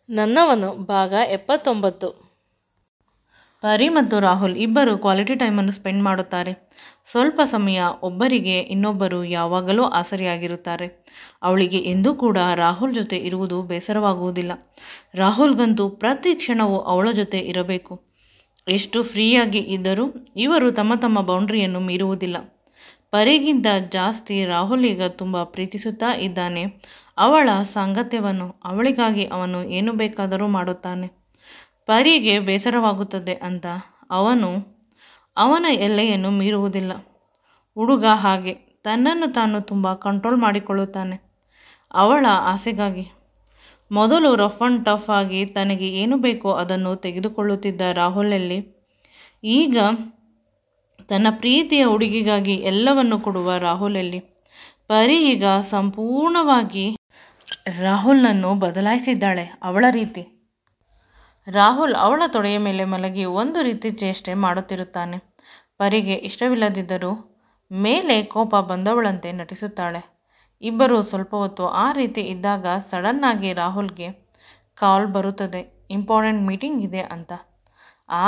ನನ್ನವನು ಭಾಗ 79. ಪರಿ ಮತ್ತು ರಾಹುಲ್ ಇಬ್ಬರು ಕ್ವಾಲಿಟಿ ಟೈಮನ್ನು ಸ್ಪೆಂಡ್ ಮಾಡುತ್ತಾರೆ. ಸ್ವಲ್ಪ ಸಮಯ ಒಬ್ಬರಿಗೆ ಇನ್ನೊಬ್ಬರು ಯಾವಾಗಲೂ ಆಸರೆಯಾಗಿರುತ್ತಾರೆ. ಅವಳಿಗೆ ಎಂದೂ ಕೂಡ ರಾಹುಲ್ ಜೊತೆ ಇರುವುದು ಬೇಸರವಾಗುವುದಿಲ್ಲ. ರಾಹುಲ್ಗಂತೂ ಪ್ರತಿ ಕ್ಷಣವೂ ಅವಳ ಜೊತೆ ಇರಬೇಕು. ಎಷ್ಟು ಫ್ರೀಯಾಗಿ ಇದ್ದರೂ ಇವರು ತಮ್ಮ ತಮ್ಮ ಬೌಂಡ್ರಿಯನ್ನು ಮೀರುವುದಿಲ್ಲ. ಪರಿಗಿಂತ ಜಾಸ್ತಿ ರಾಹುಲ್ ಈಗ ತುಂಬ ಪ್ರೀತಿಸುತ್ತಾ ಇದ್ದಾನೆ. ಅವಳ ಸಾಂಗತ್ಯವನ್ನು, ಅವಳಿಗಾಗಿ ಅವನು ಏನು ಬೇಕಾದರೂ ಮಾಡುತ್ತಾನೆ. ಪರಿಗೆ ಬೇಸರವಾಗುತ್ತದೆ ಅಂತ ಅವನು ಅವನ ಎಲ್ಲೆಯನ್ನು ಮೀರುವುದಿಲ್ಲ. ಹುಡುಗ ಹಾಗೆ ತನ್ನನ್ನು ತಾನು ತುಂಬ ಕಂಟ್ರೋಲ್ ಮಾಡಿಕೊಳ್ಳುತ್ತಾನೆ ಅವಳ ಆಸೆಗಾಗಿ. ಮೊದಲು ರಫ್ ಆ್ಯಂಡ್ ಟಫ್ ಆಗಿ ತನಗೆ ಏನು ಬೇಕೋ ಅದನ್ನು ತೆಗೆದುಕೊಳ್ಳುತ್ತಿದ್ದ ರಾಹುಲಲ್ಲಿ ಈಗ ತನ್ನ ಪ್ರೀತಿಯ ಹುಡುಗಿಗಾಗಿ ಎಲ್ಲವನ್ನು ಕೊಡುವ ರಾಹುಲಲ್ಲಿ ಪರಿ ಈಗ ಸಂಪೂರ್ಣವಾಗಿ ರಾಹುಲ್ನನ್ನು ಬದಲಾಯಿಸಿದ್ದಾಳೆ. ಅವಳ ರೀತಿ. ರಾಹುಲ್ ಅವಳ ತೊಡೆಯ ಮೇಲೆ ಮಲಗಿ ಒಂದು ರೀತಿ ಚೇಷ್ಟೆ ಮಾಡುತ್ತಿರುತ್ತಾನೆ. ಪರಿಗೆ ಇಷ್ಟವಿಲ್ಲದಿದ್ದರೂ ಮೇಲೆ ಕೋಪ ಬಂದವಳಂತೆ ನಟಿಸುತ್ತಾಳೆ. ಇಬ್ಬರು ಸ್ವಲ್ಪ ಹೊತ್ತು ಆ ರೀತಿ ಇದ್ದಾಗ ಸಡನ್ನಾಗಿ ರಾಹುಲ್ಗೆ ಕಾಲ್ ಬರುತ್ತದೆ, ಇಂಪಾರ್ಟೆಂಟ್ ಮೀಟಿಂಗ್ ಇದೆ ಅಂತ.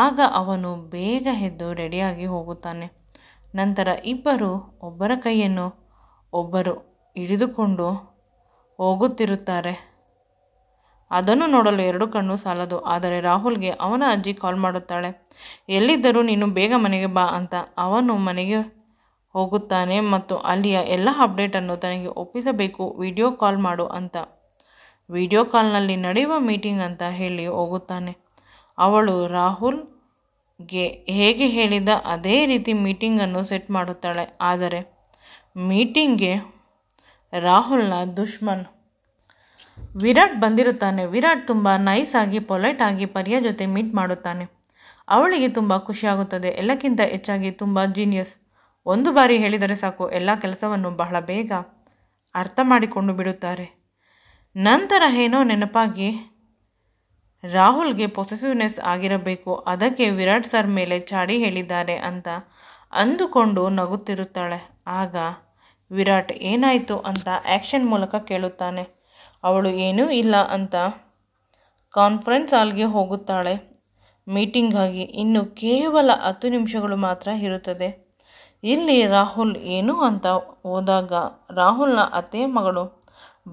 ಆಗ ಅವನು ಬೇಗ ಎದ್ದು ರೆಡಿಯಾಗಿ ಹೋಗುತ್ತಾನೆ. ನಂತರ ಇಬ್ಬರು ಒಬ್ಬರ ಕೈಯನ್ನು ಒಬ್ಬರು ಹಿಡಿದುಕೊಂಡು ಹೋಗುತ್ತಿರುತ್ತಾರೆ. ಅದನ್ನು ನೋಡಲು ಎರಡು ಕಣ್ಣು ಸಾಲದು. ಆದರೆ ರಾಹುಲ್ಗೆ ಅವನ ಅಜ್ಜಿ ಕಾಲ್ ಮಾಡುತ್ತಾಳೆ. ಎಲ್ಲಿದ್ದರೂ ನೀನು ಬೇಗ ಮನೆಗೆ ಬಾ ಅಂತ. ಅವನು ಮನೆಗೆ ಹೋಗುತ್ತಾನೆ ಮತ್ತು ಅಲ್ಲಿಯ ಎಲ್ಲ ಅಪ್ಡೇಟನ್ನು ತನಗೆ ಒಪ್ಪಿಸಬೇಕು. ವಿಡಿಯೋ ಕಾಲ್ ಮಾಡು ಅಂತ. ವಿಡಿಯೋ ಕಾಲ್ನಲ್ಲಿ ನಡೆಯುವ ಮೀಟಿಂಗ್ ಅಂತ ಹೇಳಿ ಹೋಗುತ್ತಾನೆ. ಅವಳು ರಾಹುಲ್ಗೆ ಹೇಗೆ ಹೇಳಿದ ಅದೇ ರೀತಿ ಮೀಟಿಂಗನ್ನು ಸೆಟ್ ಮಾಡುತ್ತಾಳೆ. ಆದರೆ ಮೀಟಿಂಗ್ಗೆ ರಾಹುಲ್ನ ದುಶ್ಮನ್ ವಿರಾಟ್ ಬಂದಿರುತ್ತಾನೆ. ವಿರಾಟ್ ತುಂಬ ನೈಸ್ ಆಗಿ ಪೊಲೈಟ್ ಆಗಿ ಪರಿಯ ಜೊತೆ ಮೀಟ್ ಮಾಡುತ್ತಾನೆ. ಅವಳಿಗೆ ತುಂಬ ಖುಷಿಯಾಗುತ್ತದೆ. ಎಲ್ಲಕ್ಕಿಂತ ಹೆಚ್ಚಾಗಿ ತುಂಬ ಜೀನಿಯಸ್. ಒಂದು ಬಾರಿ ಹೇಳಿದರೆ ಸಾಕು, ಎಲ್ಲ ಕೆಲಸವನ್ನು ಬಹಳ ಬೇಗ ಅರ್ಥ ಮಾಡಿಕೊಂಡು ಬಿಡುತ್ತಾರೆ. ನಂತರ ಏನೋ ನೆನಪಾಗಿ ರಾಹುಲ್ಗೆ ಪೊಸೆಸಿವ್ನೆಸ್ ಆಗಿರಬೇಕು, ಅದಕ್ಕೆ ವಿರಾಟ್ ಸರ್ ಮೇಲೆ ಚಾಡಿ ಹೇಳಿದ್ದಾರೆ ಅಂತ ಅಂದುಕೊಂಡು ನಗುತ್ತಿರುತ್ತಾಳೆ. ಆಗ ವಿರಾಟ್ ಏನಾಯಿತು ಅಂತ ಆ್ಯಕ್ಷನ್ ಮೂಲಕ ಕೇಳುತ್ತಾನೆ. ಅವಳು ಏನೂ ಇಲ್ಲ ಅಂತ ಕಾನ್ಫರೆನ್ಸ್ ಹಾಲ್ಗೆ ಹೋಗುತ್ತಾಳೆ ಮೀಟಿಂಗಾಗಿ. ಇನ್ನು ಕೇವಲ 10 ನಿಮಿಷಗಳು ಮಾತ್ರ ಇರುತ್ತದೆ. ಇಲ್ಲಿ ರಾಹುಲ್ ಏನು ಅಂತ ಹೋದಾಗ ರಾಹುಲ್ನ ಅತ್ತೆಯ ಮಗಳು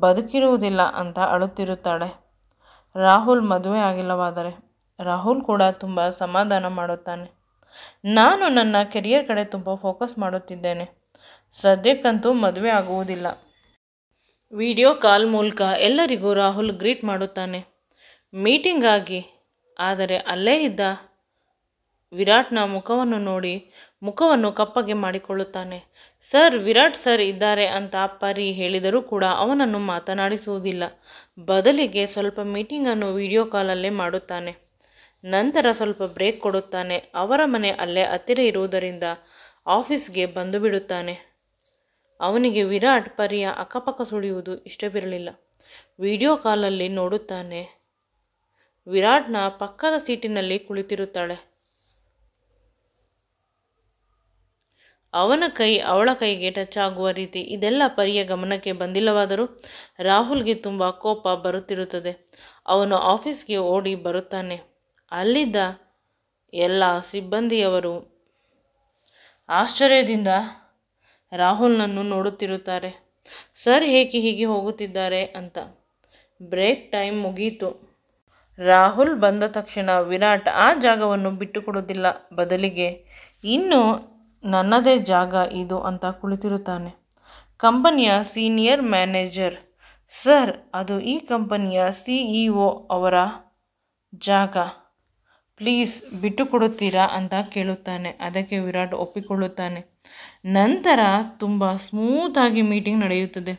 ಬದುಕಿರುವುದಿಲ್ಲ ಅಂತ ಅಳುತ್ತಿರುತ್ತಾಳೆ. ರಾಹುಲ್ ಮದುವೆ ಆಗಿಲ್ಲವಾದರೆ ರಾಹುಲ್ ಕೂಡ ತುಂಬ ಸಮಾಧಾನ ಮಾಡುತ್ತಾನೆ. ನಾನು ನನ್ನ ಕೆರಿಯರ್ ಕಡೆ ತುಂಬ ಫೋಕಸ್ ಮಾಡುತ್ತಿದ್ದೇನೆ. ಸದ್ಯಕ್ಕಂತೂ ಮದುವೆ ಆಗುವುದಿಲ್ಲ. ವಿಡಿಯೋ ಕಾಲ್ ಮೂಲಕ ಎಲ್ಲರಿಗೂ ರಾಹುಲ್ ಗ್ರೀಟ್ ಮಾಡುತ್ತಾನೆ ಮೀಟಿಂಗ್ ಆಗಿ. ಆದರೆ ಅಲ್ಲೇ ಇದ್ದ ವಿರಾಟ್ನ ಮುಖವನ್ನು ನೋಡಿ ಮುಖವನ್ನು ಕಪ್ಪಗೆ ಮಾಡಿಕೊಳ್ಳುತ್ತಾನೆ. ಸರ್, ವಿರಾಟ್ ಸರ್ ಇದ್ದಾರೆ ಅಂತ ಪರಿ ಹೇಳಿದರೂ ಕೂಡ ಅವನನ್ನು ಮಾತನಾಡಿಸುವುದಿಲ್ಲ. ಬದಲಿಗೆ ಸ್ವಲ್ಪ ಮೀಟಿಂಗನ್ನು ವಿಡಿಯೋ ಕಾಲಲ್ಲೇ ಮಾಡುತ್ತಾನೆ. ನಂತರ ಸ್ವಲ್ಪ ಬ್ರೇಕ್ ಕೊಡುತ್ತಾನೆ. ಅವರ ಮನೆ ಅಲ್ಲೇ ಹತ್ತಿರ ಇರುವುದರಿಂದ ಆಫೀಸ್ಗೆ ಬಂದು ಬಿಡುತ್ತಾನೆ. ಅವನಿಗೆ ವಿರಾಟ್ ಪರಿಯ ಅಕ್ಕಪಕ್ಕ ಸುಳಿಯುವುದು ಇಷ್ಟವಿರಲಿಲ್ಲ. ವಿಡಿಯೋ ಕಾಲಲ್ಲಿ ನೋಡುತ್ತಾನೆ, ವಿರಾಟ್ನ ಪಕ್ಕದ ಸೀಟಿನಲ್ಲಿ ಕುಳಿತಿರುತ್ತಾಳೆ. ಅವನ ಕೈ ಅವಳ ಕೈಗೆ ಟಚ್ ಆಗುವ ರೀತಿ. ಇದೆಲ್ಲ ಪರಿಯ ಗಮನಕ್ಕೆ ಬಂದಿಲ್ಲವಾದರೂ ರಾಹುಲ್ಗೆ ತುಂಬ ಕೋಪ ಬರುತ್ತಿರುತ್ತದೆ. ಅವನು ಆಫೀಸ್ಗೆ ಓಡಿ ಬರುತ್ತಾನೆ. ಅಲ್ಲಿದ್ದ ಎಲ್ಲ ಸಿಬ್ಬಂದಿಯವರು ಆಶ್ಚರ್ಯದಿಂದ ರಾಹುಲ್ನನ್ನು ನೋಡುತ್ತಿರುತ್ತಾರೆ. ಸರ್ ಏಕೆ ಹೀಗೆ ಹೋಗುತ್ತಿದ್ದಾರೆ ಅಂತ. ಬ್ರೇಕ್ ಟೈಮ್ ಮುಗಿಯಿತು. ರಾಹುಲ್ ಬಂದ ತಕ್ಷಣ ವಿರಾಟ್ ಆ ಜಾಗವನ್ನು ಬಿಟ್ಟುಕೊಡುವುದಿಲ್ಲ. ಬದಲಿಗೆ ಇನ್ನು ನನ್ನದೇ ಜಾಗ ಇದು ಅಂತ ಕುಳಿತಿರುತ್ತಾನೆ. ಕಂಪನಿಯ ಸೀನಿಯರ್ ಮ್ಯಾನೇಜರ್, ಸರ್ ಅದು ಈ ಕಂಪನಿಯ CEO ಅವರ ಜಾಗ, ಪ್ಲೀಸ್ ಬಿಟ್ಟುಕೊಡುತ್ತೀರಾ ಅಂತ ಕೇಳುತ್ತಾನೆ. ಅದಕ್ಕೆ ವಿರಾಟ್ ಒಪ್ಪಿಕೊಳ್ಳುತ್ತಾನೆ. ನಂತರ ತುಂಬ ಸ್ಮೂತಾಗಿ ಮೀಟಿಂಗ್ ನಡೆಯುತ್ತದೆ.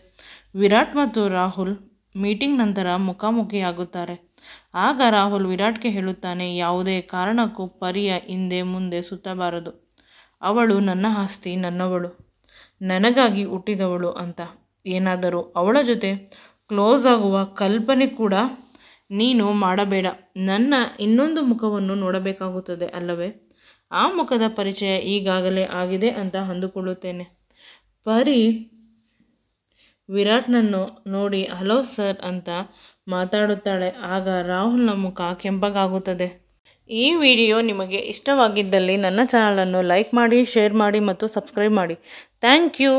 ವಿರಾಟ್ ಮತ್ತು ರಾಹುಲ್ ಮೀಟಿಂಗ್ ನಂತರ ಮುಖಾಮುಖಿಯಾಗುತ್ತಾರೆ. ಆಗ ರಾಹುಲ್ ವಿರಾಟ್ಗೆ ಹೇಳುತ್ತಾನೆ, ಯಾವುದೇ ಕಾರಣಕ್ಕೂ ಪರಿಯ ಹಿಂದೆ ಮುಂದೆ ಸುತ್ತಬಾರದು. ಅವಳು ನನ್ನ ಆಸ್ತಿ, ನನ್ನವಳು, ನನಗಾಗಿ ಹುಟ್ಟಿದವಳು ಅಂತ. ಏನಾದರೂ ಅವಳ ಜೊತೆ ಕ್ಲೋಸ್ ಆಗುವ ಕಲ್ಪನೆ ಕೂಡ ನೀನು ಮಾಡಬೇಡ. ನನ್ನ ಇನ್ನೊಂದು ಮುಖವನ್ನು ನೋಡಬೇಕಾಗುತ್ತದೆ ಅಲ್ಲವೇ? ಆ ಮುಖದ ಪರಿಚಯ ಈಗಾಗಲೇ ಆಗಿದೆ ಅಂತ ಅಂದುಕೊಳ್ಳುತ್ತೇನೆ. ಪರಿ ವಿರಾಟ್ನನ್ನು ನೋಡಿ ಹಲೋ ಸರ್ ಅಂತ ಮಾತಾಡುತ್ತಾಳೆ. ಆಗ ರಾಹುಲ್ನ ಮುಖ ಕೆಂಪಗಾಗುತ್ತದೆ. ಈ ವಿಡಿಯೋ ನಿಮಗೆ ಇಷ್ಟವಾಗಿದ್ದಲ್ಲಿ ನನ್ನ ಚಾನಲನ್ನು ಲೈಕ್ ಮಾಡಿ, ಶೇರ್ ಮಾಡಿ ಮತ್ತು ಸಬ್ಸ್ಕ್ರೈಬ್ ಮಾಡಿ. Thank you.